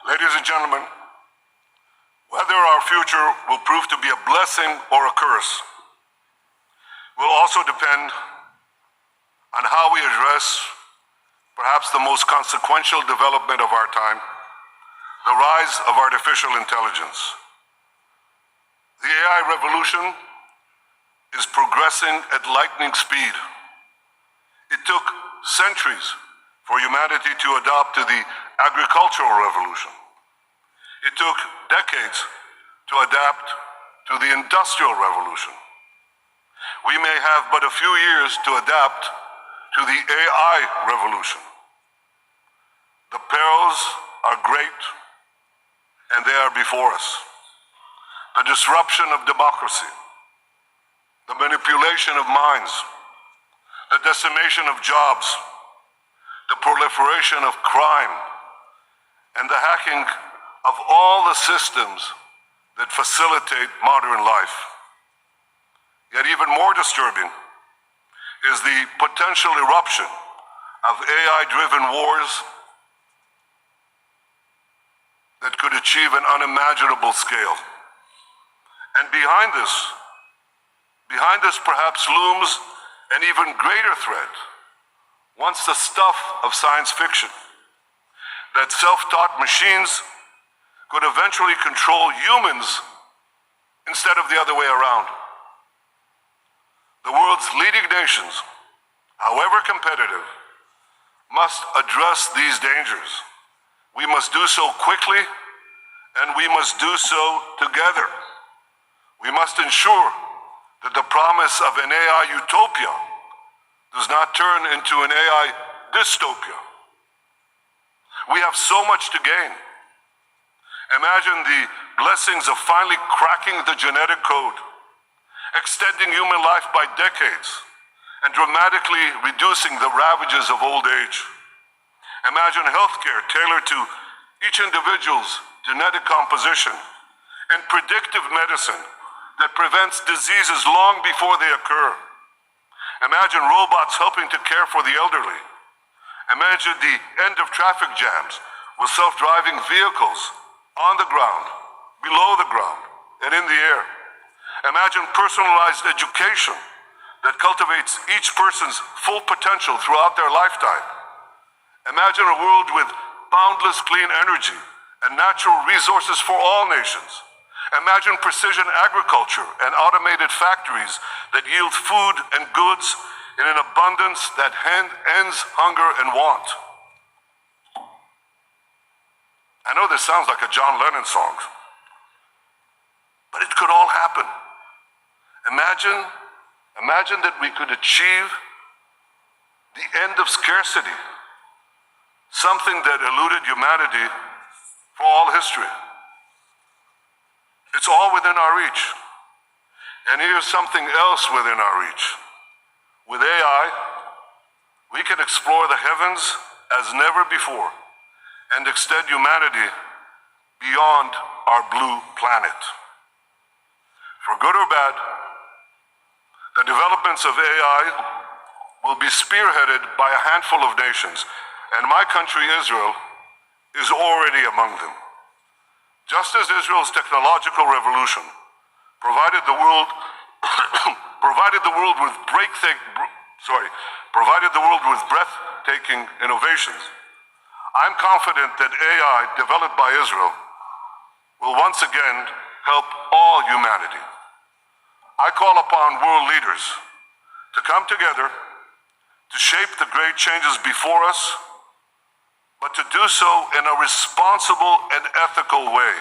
Ladies and gentlemen, whether our future will prove to be a blessing or a curse will also depend on how we address perhaps the most consequential development of our time, the rise of artificial intelligence. The AI revolution is progressing at lightning speed. It took centuries for humanity to adapt to the agricultural revolution. It took decades to adapt to the industrial revolution. We may have but a few years to adapt to the AI revolution. The perils are great, and they are before us. The disruption of democracy, the manipulation of minds, the decimation of jobs, the proliferation of crime, and the hacking of all the systems that facilitate modern life. Yet even more disturbing is the potential eruption of AI-driven wars that could achieve an unimaginable scale. And behind this perhaps looms an even greater threat, once the stuff of science fiction, that self-taught machines could eventually control humans instead of the other way around. The world's leading nations, however competitive, must address these dangers. We must do so quickly, and we must do so together. We must ensure that the promise of an AI utopia does not turn into an AI dystopia. We have so much to gain. Imagine the blessings of finally cracking the genetic code, extending human life by decades, and dramatically reducing the ravages of old age. Imagine healthcare tailored to each individual's genetic composition and predictive medicine that prevents diseases long before they occur. Imagine robots helping to care for the elderly. Imagine the end of traffic jams with self-driving vehicles on the ground, below the ground, and in the air. Imagine personalized education that cultivates each person's full potential throughout their lifetime. Imagine a world with boundless clean energy and natural resources for all nations. Imagine precision agriculture and automated factories that yield food and goods in an abundance that ends hunger and want. I know this sounds like a John Lennon song, but it could all happen. Imagine that we could achieve the end of scarcity, something that eluded humanity for all history. It's all within our reach. And here's something else within our reach. With AI, we can explore the heavens as never before and extend humanity beyond our blue planet. For good or bad, the developments of AI will be spearheaded by a handful of nations, and my country, Israel, is already among them. Just as Israel's technological revolution provided the world with breathtaking innovations, I'm confident that AI developed by Israel will once again help all humanity. I call upon world leaders to come together to shape the great changes before us, but to do so in a responsible and ethical way.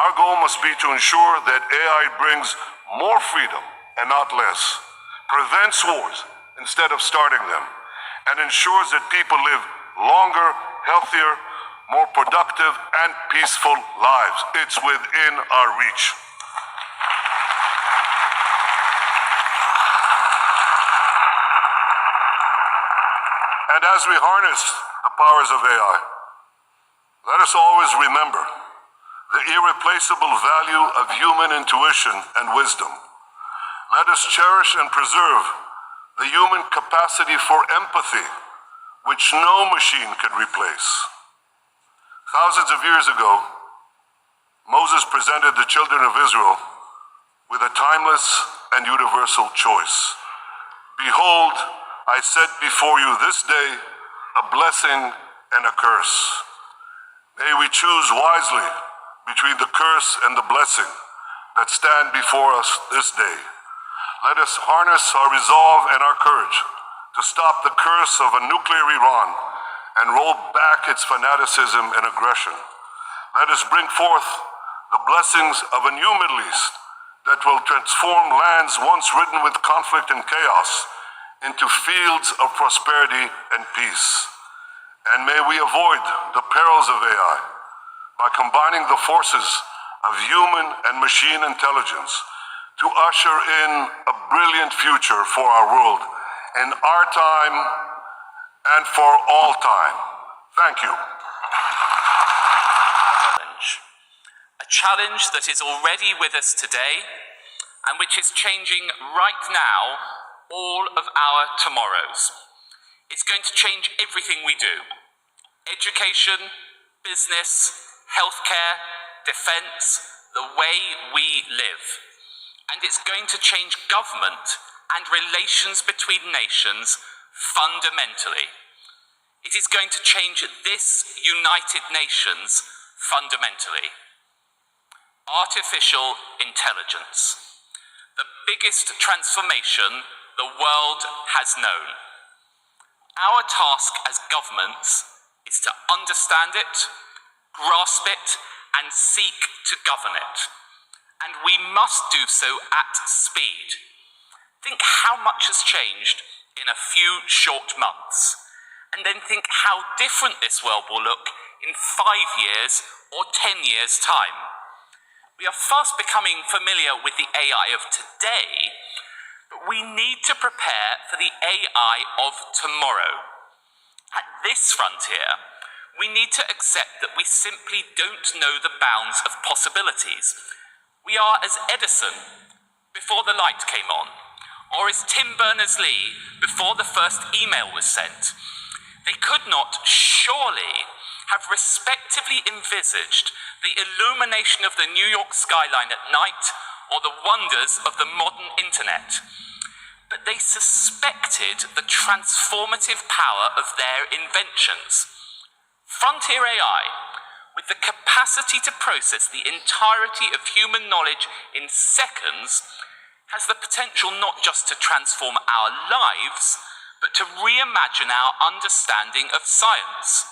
Our goal must be to ensure that AI brings more freedom and not less, prevents wars instead of starting them, and ensures that people live longer, healthier, more productive, and peaceful lives. It's within our reach. And as we harness the powers of AI, let us always remember the irreplaceable value of human intuition and wisdom. Let us cherish and preserve the human capacity for empathy, which no machine can replace. Thousands of years ago, Moses presented the children of Israel with a timeless and universal choice. Behold, I set before you this day a blessing and a curse. May we choose wisely between the curse and the blessing that stand before us this day. Let us harness our resolve and our courage to stop the curse of a nuclear Iran and roll back its fanaticism and aggression. Let us bring forth the blessings of a new Middle East that will transform lands once ridden with conflict and chaos into fields of prosperity and peace. And may we avoid the perils of AI by combining the forces of human and machine intelligence to usher in a brilliant future for our world in our time and for all time. Thank you. A challenge that is already with us today and which is changing right now all of our tomorrows. It's going to change everything we do. Education, business, healthcare, defense, the way we live. And it's going to change government and relations between nations fundamentally. It is going to change this United Nations fundamentally. Artificial intelligence, the biggest transformation the world has known. Our task as governments is to understand it, grasp it, and seek to govern it. And we must do so at speed. Think how much has changed in a few short months, and then think how different this world will look in 5 years or 10 years' time. We are fast becoming familiar with the AI of today, but we need to prepare for the AI of tomorrow. At this frontier, we need to accept that we simply don't know the bounds of possibilities. We are as Edison before the light came on, or as Tim Berners-Lee before the first email was sent. They could not surely have respectively envisaged the illumination of the New York skyline at night or the wonders of the modern internet. But they suspected the transformative power of their inventions. Frontier AI, with the capacity to process the entirety of human knowledge in seconds, has the potential not just to transform our lives, but to reimagine our understanding of science.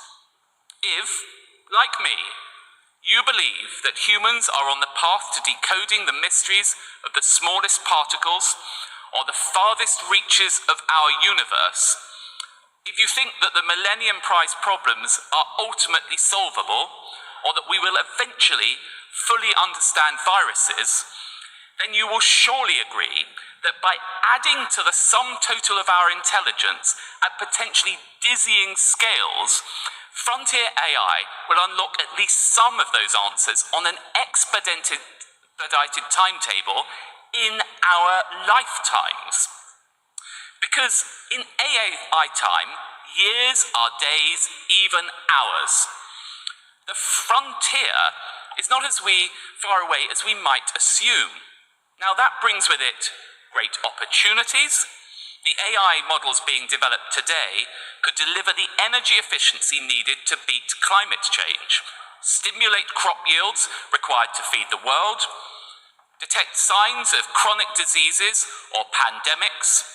If, like me, you believe that humans are on the path to decoding the mysteries of the smallest particles or the farthest reaches of our universe, if you think that the Millennium Prize problems are ultimately solvable, or that we will eventually fully understand viruses, then you will surely agree that by adding to the sum total of our intelligence at potentially dizzying scales, frontier AI will unlock at least some of those answers on an expedited timetable in our lifetimes. Because in AI time, years are days, even hours. The frontier is not as far away as we might assume. Now that brings with it great opportunities. The AI models being developed today could deliver the energy efficiency needed to beat climate change, stimulate crop yields required to feed the world, detect signs of chronic diseases or pandemics,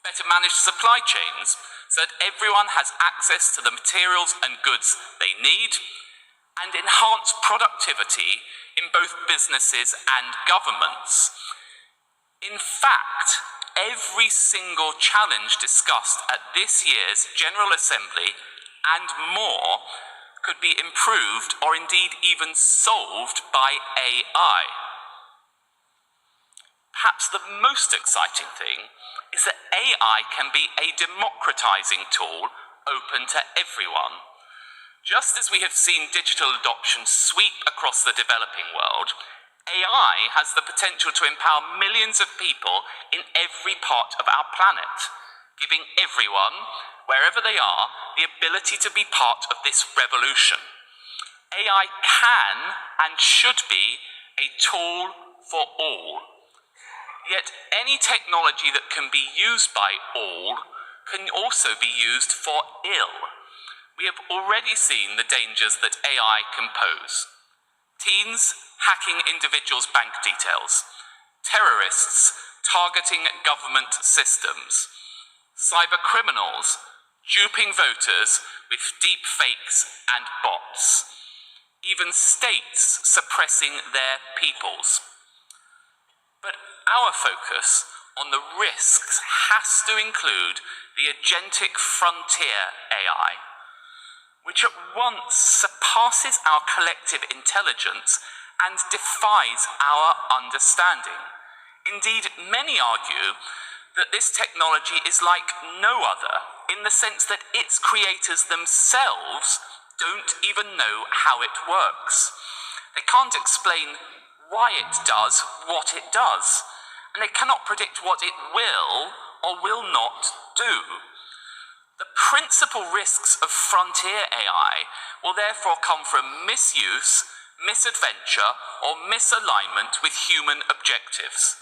better manage supply chains so that everyone has access to the materials and goods they need, and enhance productivity in both businesses and governments. In fact, every single challenge discussed at this year's General Assembly and more could be improved or indeed even solved by AI. Perhaps the most exciting thing is that AI can be a democratizing tool open to everyone. Just as we have seen digital adoption sweep across the developing world, AI has the potential to empower millions of people in every part of our planet, giving everyone, wherever they are, the ability to be part of this revolution. AI can and should be a tool for all. Yet any technology that can be used by all can also be used for ill. We have already seen the dangers that AI can pose. Teens hacking individuals' bank details, terrorists targeting government systems, cyber criminals duping voters with deep fakes and bots, even states suppressing their peoples. But our focus on the risks has to include the agentic frontier AI, which at once surpasses our collective intelligence and defies our understanding. Indeed, many argue that this technology is like no other, in the sense that its creators themselves don't even know how it works. They can't explain why it does what it does, and they cannot predict what it will or will not do. The principal risks of frontier AI will therefore come from misuse, misadventure, or misalignment with human objectives.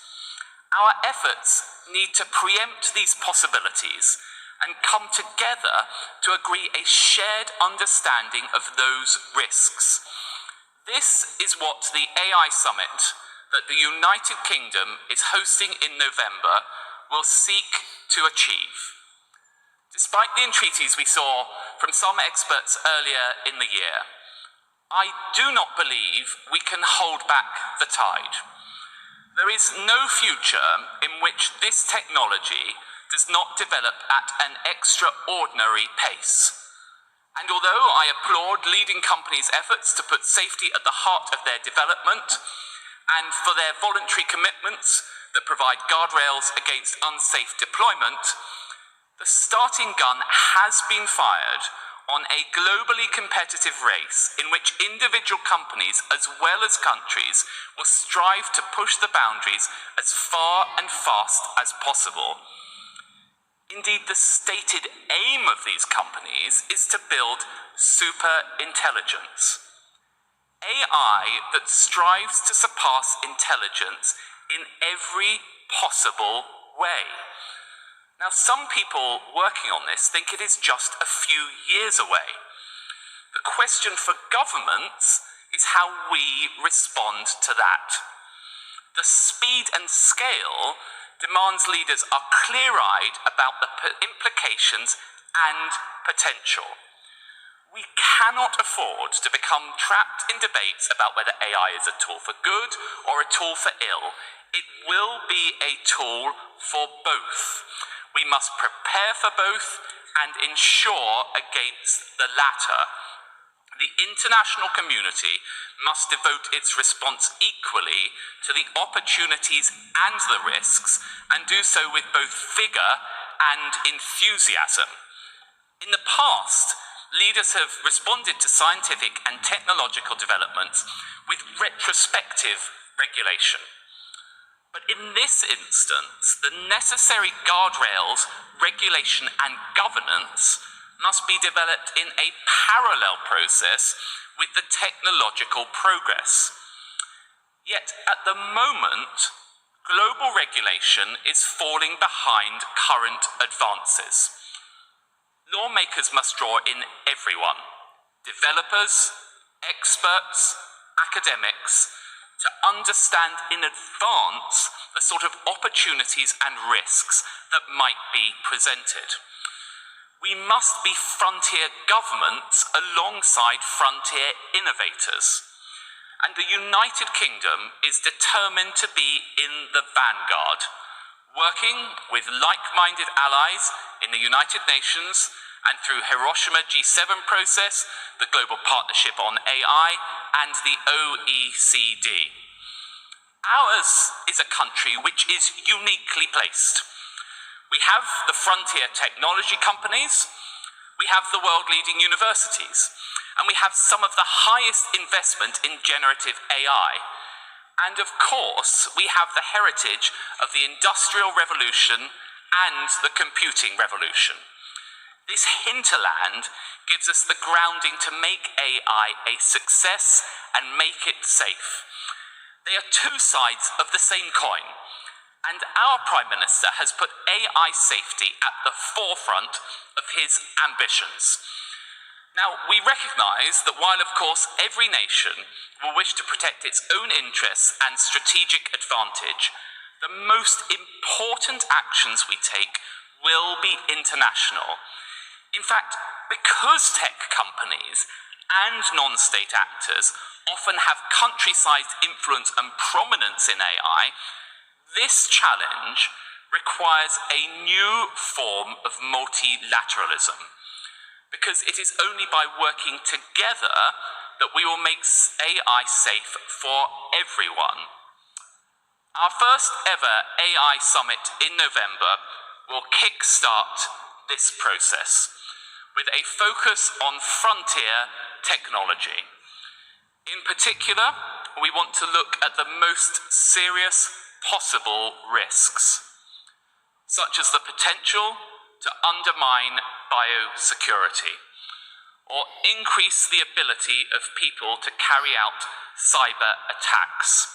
Our efforts need to preempt these possibilities and come together to agree a shared understanding of those risks. This is what the AI Summit that the United Kingdom is hosting in November will seek to achieve. Despite the entreaties we saw from some experts earlier in the year, I do not believe we can hold back the tide. There is no future in which this technology does not develop at an extraordinary pace. And although I applaud leading companies' efforts to put safety at the heart of their development and for their voluntary commitments that provide guardrails against unsafe deployment, the starting gun has been fired on a globally competitive race in which individual companies as well as countries will strive to push the boundaries as far and fast as possible. Indeed, the stated aim of these companies is to build super intelligence. AI that strives to surpass intelligence in every possible way. Now, some people working on this think it is just a few years away. The question for governments is how we respond to that. The speed and scale demands leaders are clear-eyed about the implications and potential. We cannot afford to become trapped in debates about whether AI is a tool for good or a tool for ill. It will be a tool for both. We must prepare for both and ensure against the latter. The international community must devote its response equally to the opportunities and the risks, and do so with both vigor and enthusiasm. In the past, leaders have responded to scientific and technological developments with retrospective regulation. But in this instance, the necessary guardrails, regulation, and governance must be developed in a parallel process with the technological progress. Yet at the moment, global regulation is falling behind current advances. Lawmakers must draw in everyone, developers, experts, academics, to understand in advance the sort of opportunities and risks that might be presented. We must be frontier governments alongside frontier innovators. And the United Kingdom is determined to be in the vanguard, working with like-minded allies in the United Nations and through Hiroshima G7 process, the Global Partnership on AI, and the OECD. Ours is a country which is uniquely placed. We have the frontier technology companies, we have the world-leading universities, and we have some of the highest investment in generative AI. And of course, we have the heritage of the Industrial Revolution and the computing revolution. This hinterland gives us the grounding to make AI a success and make it safe. They are two sides of the same coin, and our Prime Minister has put AI safety at the forefront of his ambitions. Now, we recognise that while, of course, every nation will wish to protect its own interests and strategic advantage, the most important actions we take will be international. In fact, because tech companies and non-state actors often have country-sized influence and prominence in AI, this challenge requires a new form of multilateralism, because it is only by working together that we will make AI safe for everyone. Our first ever AI summit in November will kickstart this process with a focus on frontier technology. In particular, we want to look at the most serious possible risks, such as the potential to undermine biosecurity or increase the ability of people to carry out cyber attacks,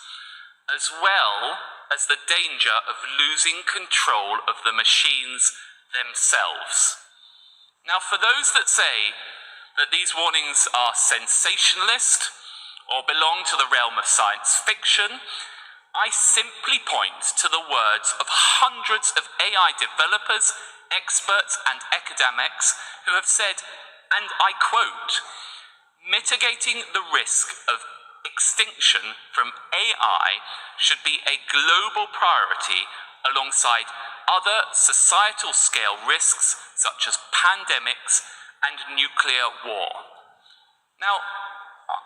as well as the danger of losing control of the machines themselves. Now, for those that say that these warnings are sensationalist or belong to the realm of science fiction, I simply point to the words of hundreds of AI developers, experts, and academics who have said, and I quote, "Mitigating the risk of extinction from AI should be a global priority alongside other societal scale risks such as pandemics and nuclear war." Now,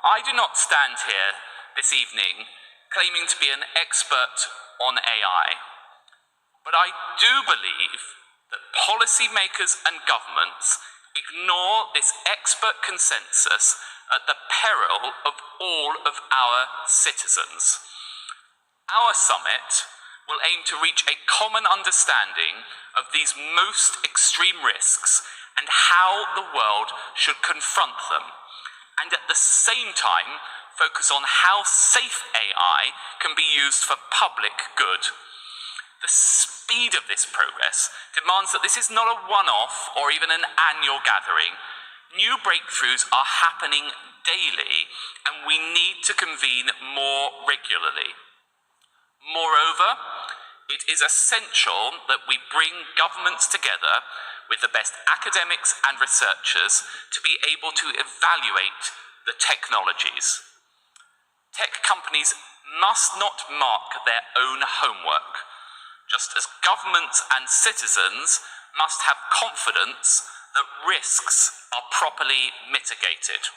I do not stand here this evening claiming to be an expert on AI, but I do believe that policymakers and governments ignore this expert consensus at the peril of all of our citizens. Our summit will aim to reach a common understanding of these most extreme risks and how the world should confront them, and at the same time focus on how safe AI can be used for public good. The speed of this progress demands that this is not a one-off or even an annual gathering. New breakthroughs are happening daily, and we need to convene more regularly. Moreover, it is essential that we bring governments together with the best academics and researchers to be able to evaluate the technologies. Tech companies must not mark their own homework, just as governments and citizens must have confidence that risks are properly mitigated.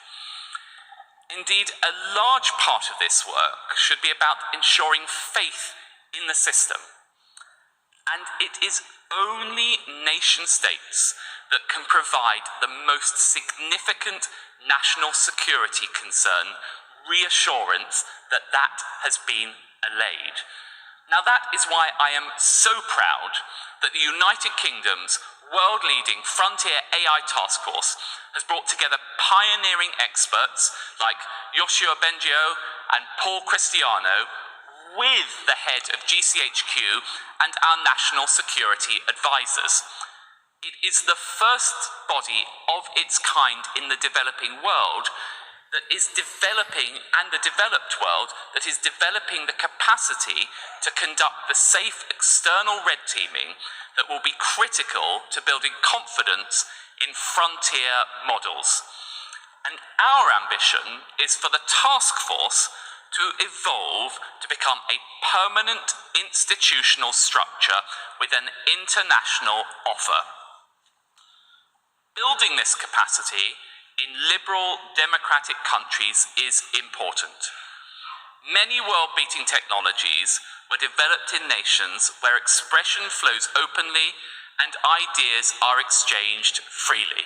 Indeed, a large part of this work should be about ensuring faith in the system. And it is only nation states that can provide the most significant national security concern reassurance that that has been allayed. Now, that is why I am so proud that the United Kingdom's world-leading Frontier AI Task Force has brought together pioneering experts like Yoshua Bengio and Paul Cristiano with the head of GCHQ and our national security advisors. It is the first body of its kind in the developing world that is developing, and the developed world that is developing the capacity to conduct the safe external red teaming that will be critical to building confidence in frontier models. And our ambition is for the task force to evolve to become a permanent institutional structure with an international offer. Building this capacity in liberal democratic countries is important. Many world-beating technologies were developed in nations where expression flows openly and ideas are exchanged freely.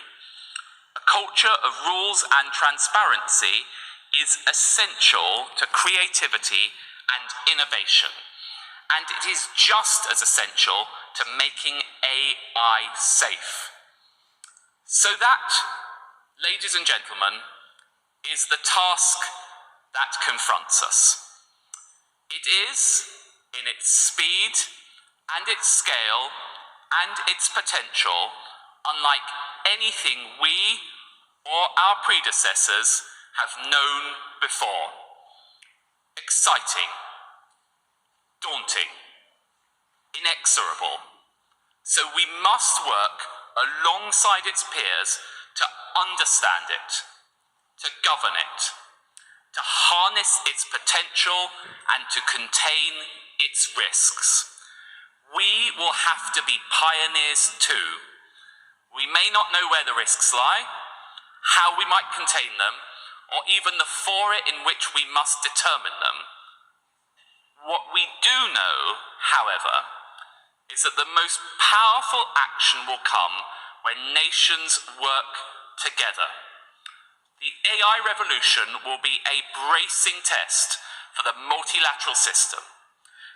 A culture of rules and transparency is essential to creativity and innovation, and it is just as essential to making AI safe. So that, ladies and gentlemen, is the task that confronts us. It is, in its speed and its scale and its potential, unlike anything we or our predecessors have known before. Exciting, daunting, inexorable. So we must work alongside its peers to understand it, to govern it, to harness its potential and to contain its risks. We will have to be pioneers too. We may not know where the risks lie, how we might contain them, or even the fora in which we must determine them. What we do know, however, is that the most powerful action will come when nations work together. The AI revolution will be a bracing test for the multilateral system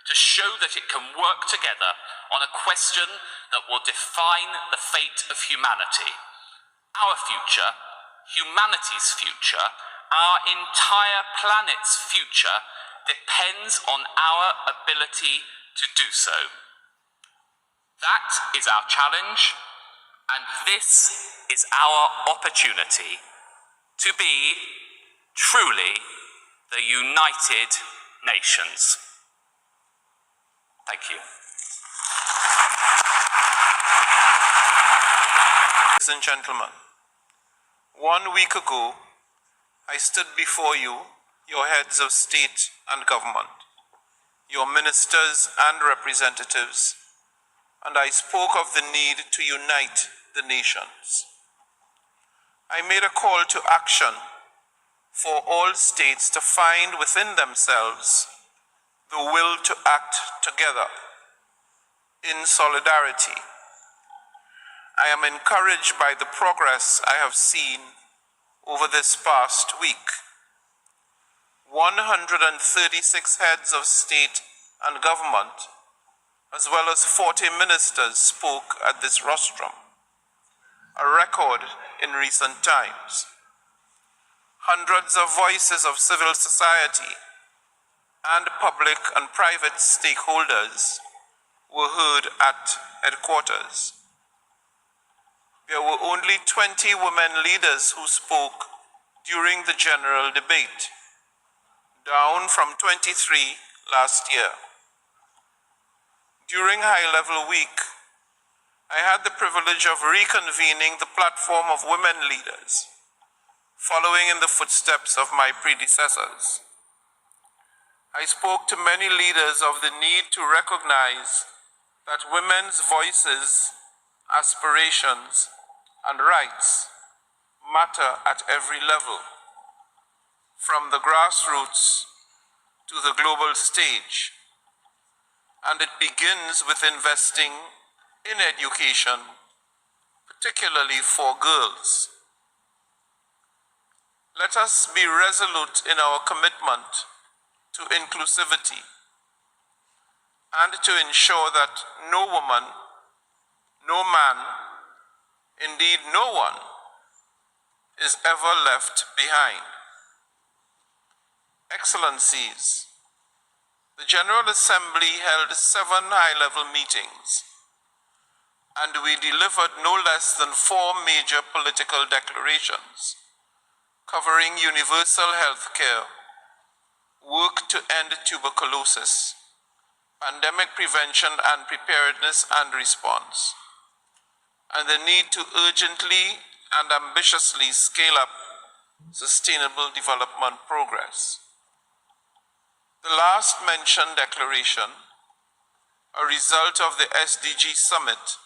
to show that it can work together on a question that will define the fate of humanity. Our future, humanity's future, our entire planet's future depends on our ability to do so. That is our challenge, and this is our opportunity to be truly the United Nations. Thank you. Ladies and gentlemen, 1 week ago, I stood before you, your heads of state and government, your ministers and representatives, and I spoke of the need to unite the nations. I made a call to action for all states to find within themselves the will to act together in solidarity. I am encouraged by the progress I have seen over this past week. 136 heads of state and government, as well as 40 ministers, spoke at this rostrum, a record in recent times. Hundreds of voices of civil society and public and private stakeholders were heard at headquarters. There were only 20 women leaders who spoke during the general debate, down from 23 last year. During High-Level Week, I had the privilege of reconvening the platform of women leaders, following in the footsteps of my predecessors. I spoke to many leaders of the need to recognize that women's voices, aspirations, and rights matter at every level, from the grassroots to the global stage. And it begins with investing in education, particularly for girls. Let us be resolute in our commitment to inclusivity and to ensure that no woman, no man, indeed no one, is ever left behind. Excellencies, the General Assembly held 7 high-level meetings, and we delivered no less than 4 major political declarations covering universal health care, work to end tuberculosis, pandemic prevention and preparedness and response, and the need to urgently and ambitiously scale up sustainable development progress. The last mentioned declaration, a result of the SDG Summit,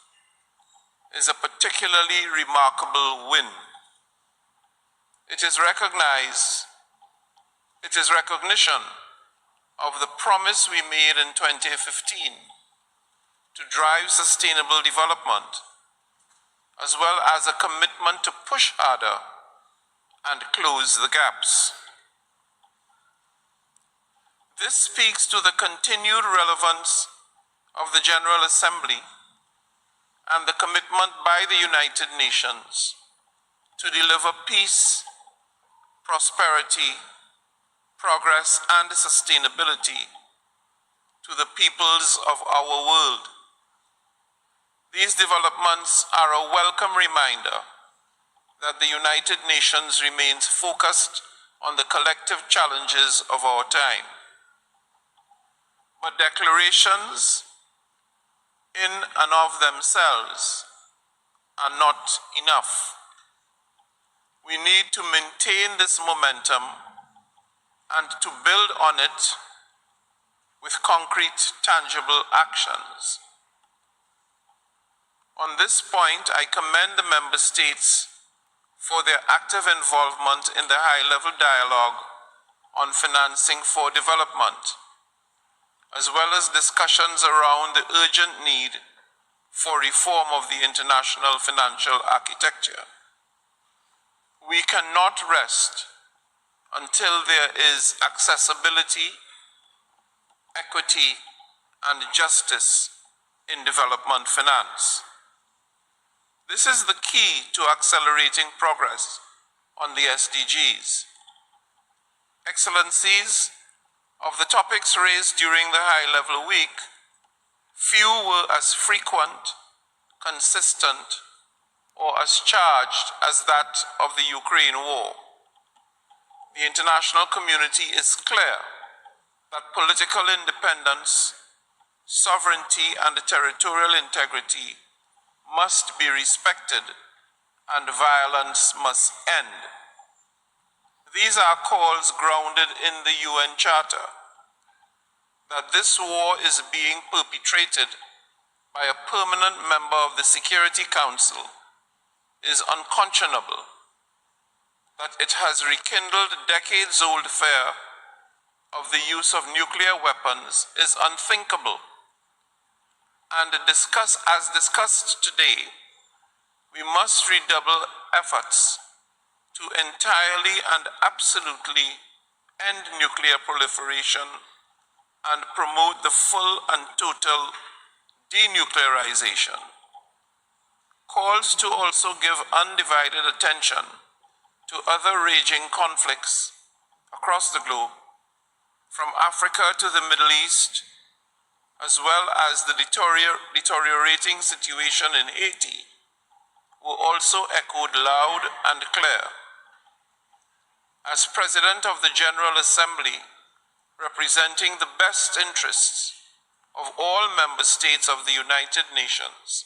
is a particularly remarkable win. It is recognition of the promise we made in 2015 to drive sustainable development, as well as a commitment to push harder and close the gaps. This speaks to the continued relevance of the General Assembly and the commitment by the United Nations to deliver peace, prosperity, progress, and sustainability to the peoples of our world. These developments are a welcome reminder that the United Nations remains focused on the collective challenges of our time. But declarations in and of themselves are not enough. We need to maintain this momentum and to build on it with concrete, tangible actions. On this point, I commend the Member States for their active involvement in the high-level dialogue on financing for development, as well as discussions around the urgent need for reform of the international financial architecture. We cannot rest until there is accessibility, equity, and justice in development finance. This is the key to accelerating progress on the SDGs. Excellencies, of the topics raised during the high-level week, few were as frequent, consistent, or as charged as that of the Ukraine war. The international community is clear that political independence, sovereignty, and territorial integrity must be respected and violence must end. These are calls grounded in the UN Charter. That this war is being perpetrated by a permanent member of the Security Council is unconscionable. That it has rekindled decades-old fear of the use of nuclear weapons is unthinkable. And as discussed today, we must redouble efforts to entirely and absolutely end nuclear proliferation and promote the full and total denuclearization. Calls to also give undivided attention to other raging conflicts across the globe, from Africa to the Middle East, as well as the deteriorating situation in Haiti, were also echoed loud and clear. As President of the General Assembly, representing the best interests of all member states of the United Nations,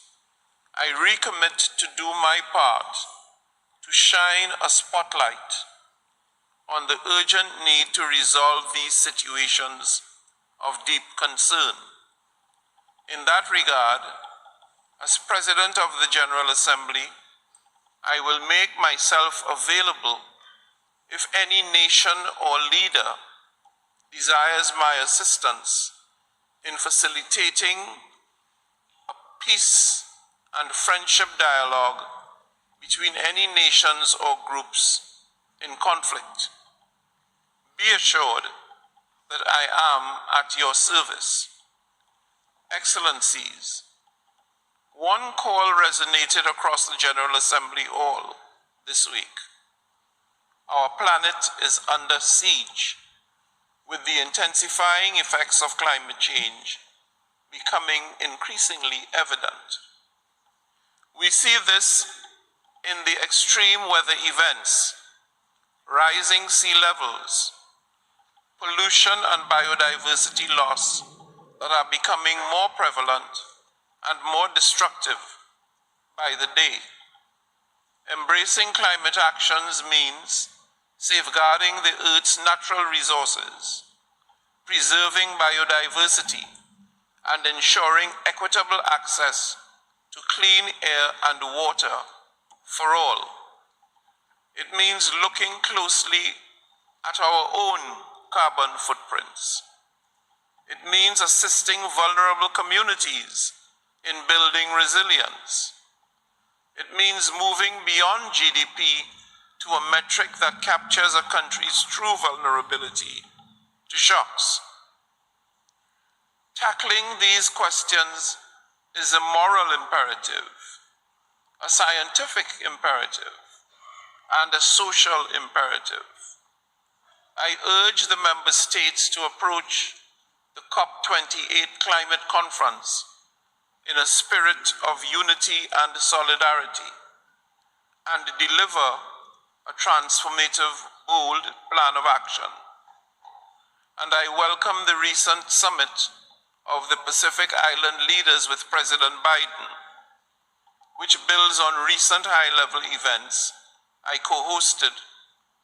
I recommit to do my part to shine a spotlight on the urgent need to resolve these situations of deep concern. In that regard, as President of the General Assembly, I will make myself available if any nation or leader desires my assistance in facilitating a peace and friendship dialogue between any nations or groups in conflict. Be assured that I am at your service. Excellencies, one call resonated across the General Assembly Hall this week. Our planet is under siege, with the intensifying effects of climate change becoming increasingly evident. We see this in the extreme weather events, rising sea levels, pollution and biodiversity loss that are becoming more prevalent and more destructive by the day. Embracing climate actions means safeguarding the Earth's natural resources, preserving biodiversity, and ensuring equitable access to clean air and water for all. It means looking closely at our own carbon footprints. It means assisting vulnerable communities in building resilience. It means moving beyond GDP to a metric that captures a country's true vulnerability to shocks. Tackling these questions is a moral imperative, a scientific imperative, and a social imperative. I urge the member states to approach the COP28 climate conference in a spirit of unity and solidarity and deliver a transformative, bold plan of action. And I welcome the recent summit of the Pacific Island leaders with President Biden, which builds on recent high-level events I co-hosted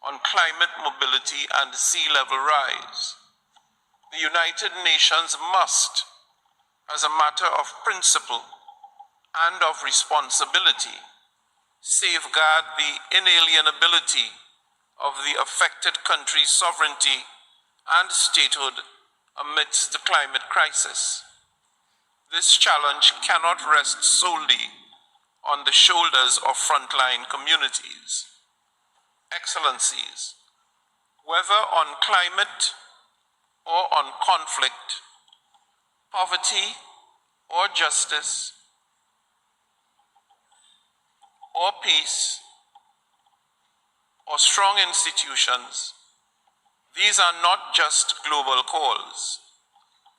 on climate mobility and sea level rise. The United Nations must, as a matter of principle and of responsibility, safeguard the inalienability of the affected country's sovereignty and statehood amidst the climate crisis. This challenge cannot rest solely on the shoulders of frontline communities. Excellencies, whether on climate or on conflict, poverty or justice, or peace, or strong institutions, these are not just global calls.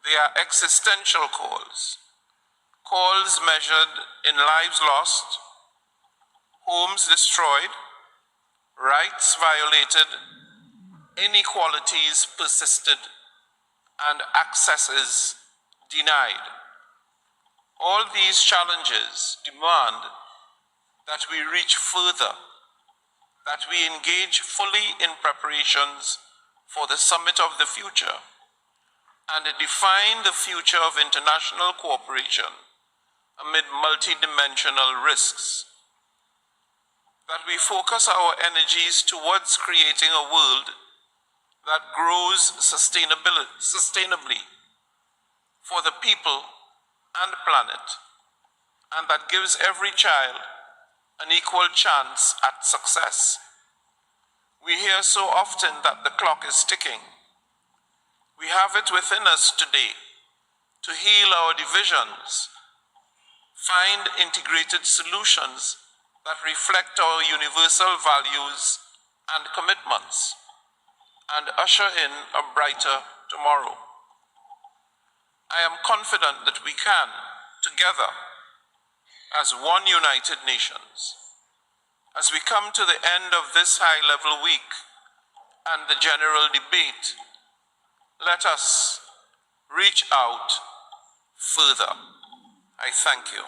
They are existential calls. Calls measured in lives lost, homes destroyed, rights violated, inequalities persisted, and accesses denied. All these challenges demand that we reach further, that we engage fully in preparations for the summit of the future, and define the future of international cooperation amid multidimensional risks. That we focus our energies towards creating a world that grows sustainably for the people and planet, and that gives every child an equal chance at success. We hear so often that the clock is ticking. We have it within us today to heal our divisions, find integrated solutions that reflect our universal values and commitments, and usher in a brighter tomorrow. I am confident that we can, together, as one United Nations, as we come to the end of this high-level week and the general debate, let us reach out further. I thank you.